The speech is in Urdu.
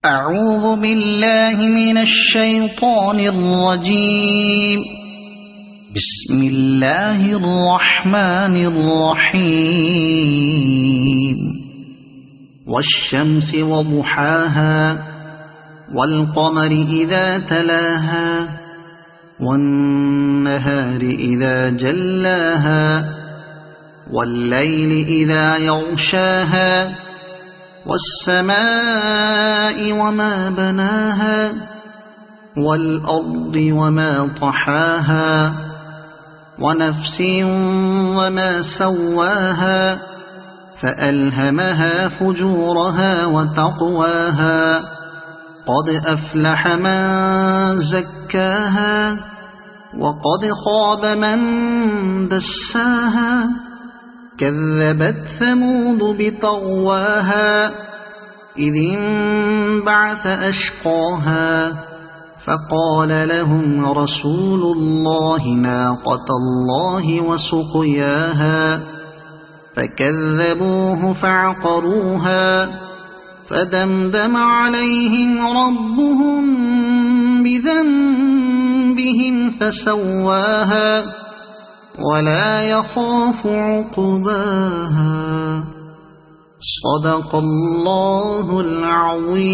أعوذ بالله من الشيطان الرجيم. بسم الله الرحمن الرحيم. والشمس وضحاها والقمر إذا تلاها والنهار إذا جلاها والليل إذا يغشاها والسماء وما بناها والأرض وما طحاها ونفس وما سواها فألهمها فجورها وتقواها قد أفلح من زكاها وقد خاب من دساها كذبت ثمود بطغواها إذ انبعث أشقاها فقال لهم رسول الله ناقة الله وسقياها فكذبوه فعقروها فدمدم عليهم ربهم بذنبهم فسواها ولا يخاف عقباها. صدق الله العظيم.